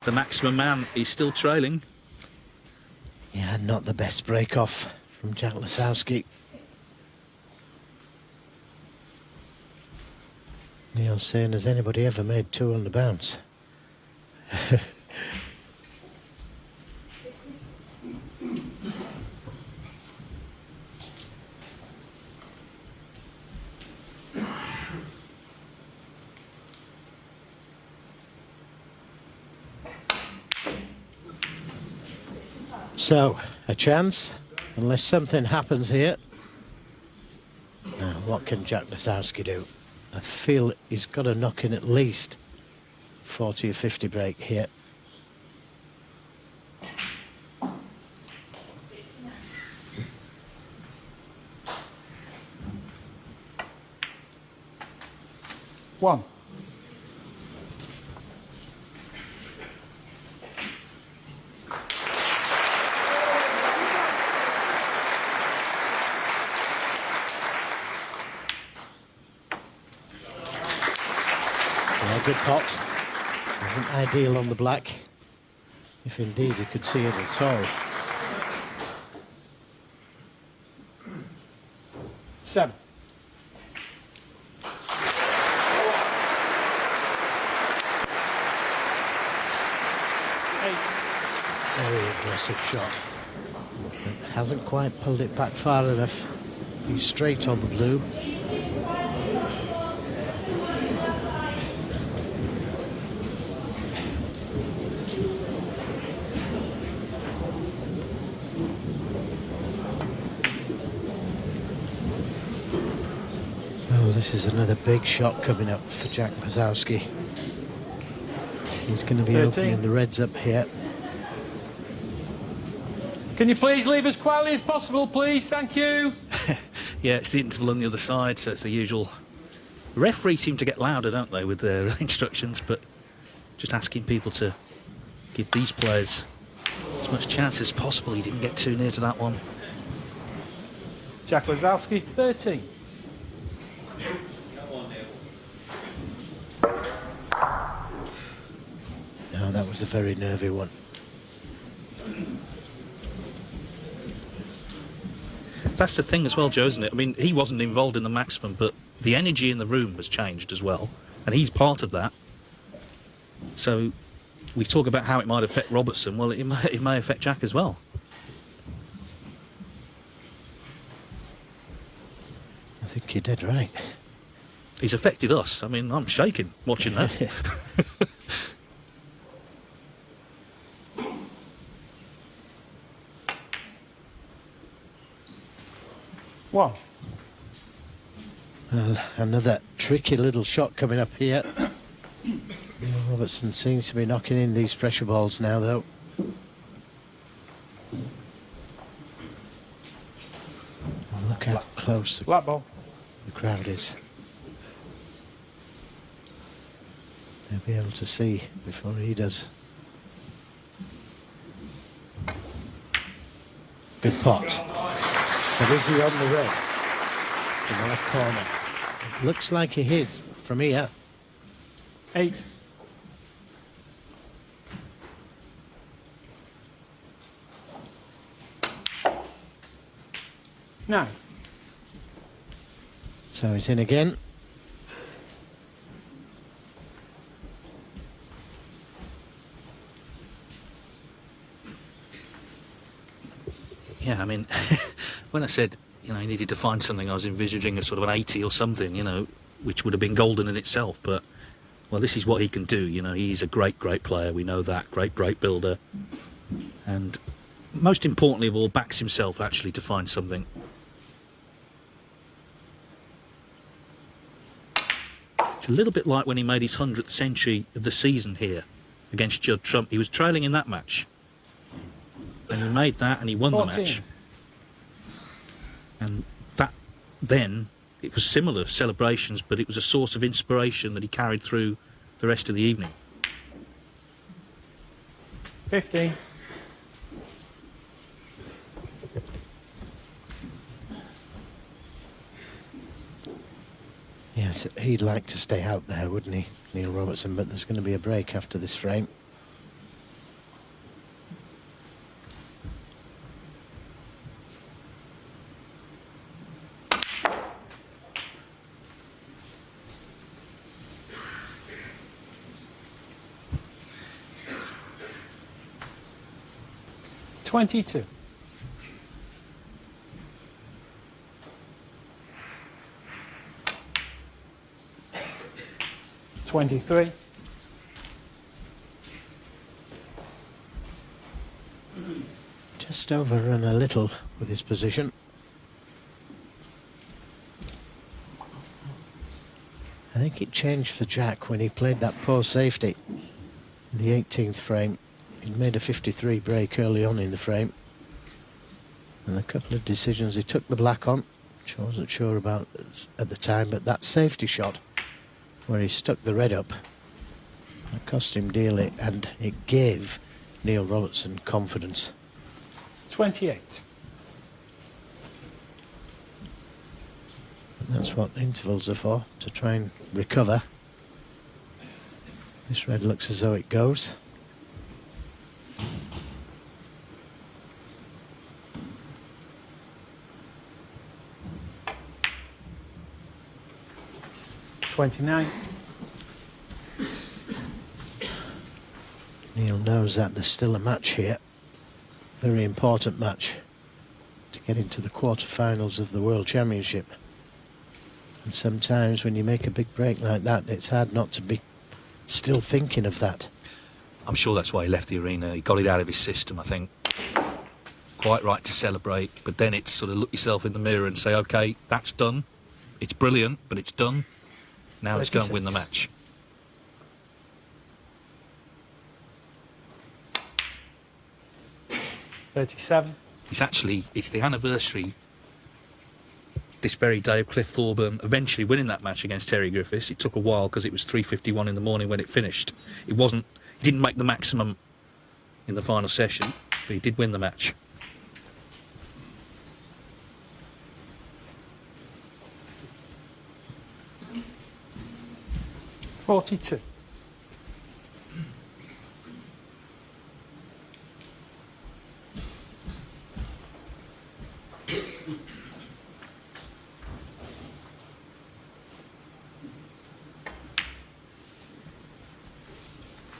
The maximum man is still trailing. Yeah, not the best break-off from JOCK Lisowski. Neil's saying, has anybody ever made two on the bounce? So, a chance, unless something happens here. Now, what can JOCK Lisowski do? I feel he's got to knock in at least 40 or 50 break here. One. Good pot. Wasn't ideal on the black, if indeed you could see it at all. 7. Very aggressive shot. But hasn't quite pulled it back far enough. He's straight on the blue. This is another big shot coming up for JOCK Lisowski. He's going to be 13. opening the reds up here. Can you please leave as quietly as possible, please? Thank you. Yeah, it's the interval on the other side, so it's the usual. The referees seem to get louder, don't they, with their instructions, but just asking people to give these players as much chance as possible. He didn't get too near to that one. JOCK Lisowski, 13. No, that was a very nervy one. That's the thing as well, Joe, isn't it? I mean, he wasn't involved in the maximum, but the energy in the room has changed as well, and he's part of that. So we talk about how it might affect Robertson. Well, it may affect JOCK as well. I think you're dead right. He's affected us. I mean, I'm shaking watching that. One. Well, another tricky little shot coming up here. Robertson seems to be knocking in these pressure balls now, though. And look how close Black ball. The crowd is. They'll be able to see before he does. Good pot. But is he on the red? In the left corner. It looks like he is from here. 8. Nine. So it's in again. Yeah, I mean, when I said, you know, he needed to find something, I was envisaging a sort of an 80 or something, you know, which would have been golden in itself. But, well, this is what he can do. You know, he's a great, great player. We know that. Great, great builder. And most importantly of all, backs himself, actually, to find something. It's a little bit like when he made his 100th century of the season here against Judd Trump. He was trailing in that match. And he made that and he won 14. the match. And that, then, it was similar celebrations, but it was a source of inspiration that he carried through the rest of the evening. 15. Yes, he'd like to stay out there, wouldn't he, Neil Robertson? But there's going to be a break after this frame. 22. 23. 'Just overrun a little with his position. I think it changed for Jack when he played that poor safety in the 18th frame. He made a 53 break early on in the frame, and a couple of decisions. He took the black on, which I wasn't sure about at the time, but that safety shot where he stuck the red up, it cost him dearly, and it gave Neil Robertson confidence. 28. And that's what intervals are for, to try and recover. This red looks as though it goes. Neil knows that there's still a match here. Very important match to get into the quarterfinals of the World Championship. And sometimes when you make a big break like that, it's hard not to be still thinking of that. I'm sure that's why he left the arena. He got it out of his system, I think. Quite right to celebrate, but then it's sort of look yourself in the mirror and say, OK, that's done. It's brilliant, but it's done. Now let's go and win the match. It's the anniversary this very day of Cliff Thorburn eventually winning that match against Terry Griffiths. It took a while because it was 3:51 in the morning when it finished. He didn't make the maximum in the final session, but he did win the match. .42.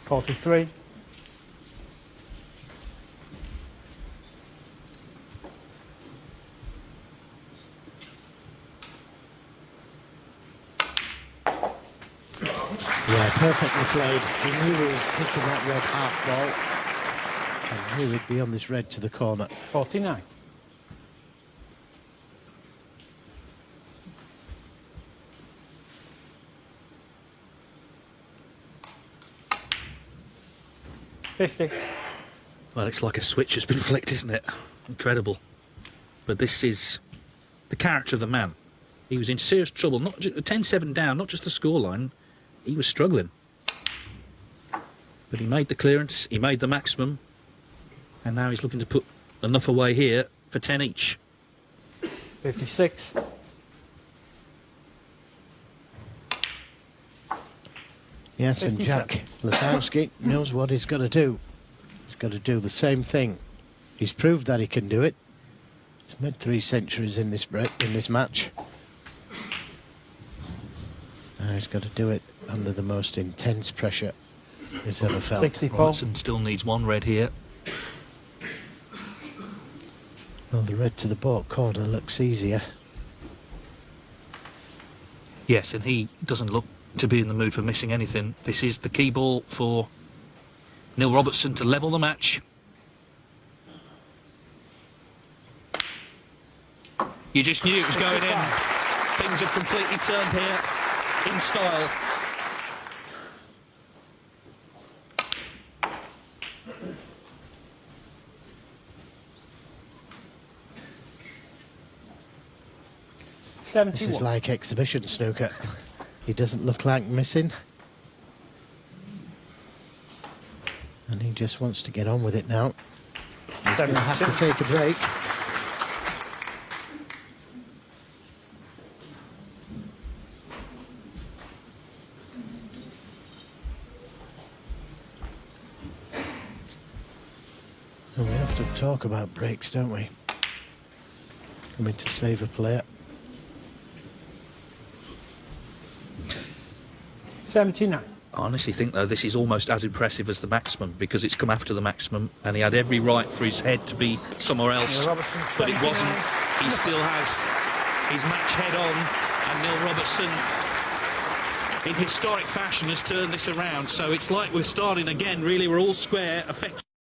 43. 'Yeah, perfectly played. He knew he was hitting that red half ball, and knew he'd be on this red to the corner. 49. 50. Well, it's like a switch has been flicked, isn't it? Incredible. But this is the character of the man. He was in serious trouble, not 10-7 down, not just the scoreline. He was struggling. But he made the clearance, he made the maximum, and now he's looking to put enough away here for 10 each. 56. Yes, and Jack Lisowski knows what he's got to do. He's got to do the same thing. He's proved that he can do it. He's made 3 centuries in this match. Now he's got to do it under the most intense pressure he's ever felt. 64. Robertson still needs 1 red here. Well, the red to the baulk corner looks easier. Yes, and he doesn't look to be in the mood for missing anything. This is the key ball for Neil Robertson to level the match. You just knew it was going in. Things have completely turned here in style. This is like exhibition snooker. He doesn't look like missing. And he just wants to get on with it now. He's going to have to take a break. And we often talk about breaks, don't we? Coming to save a player. 79. I honestly think, though, this is almost as impressive as the maximum, because it's come after the maximum, and he had every right for his head to be somewhere else, but it wasn't. He still has his match head on, and Neil Robertson, in historic fashion, has turned this around. So it's like we're starting again, really. We're all square, effectively.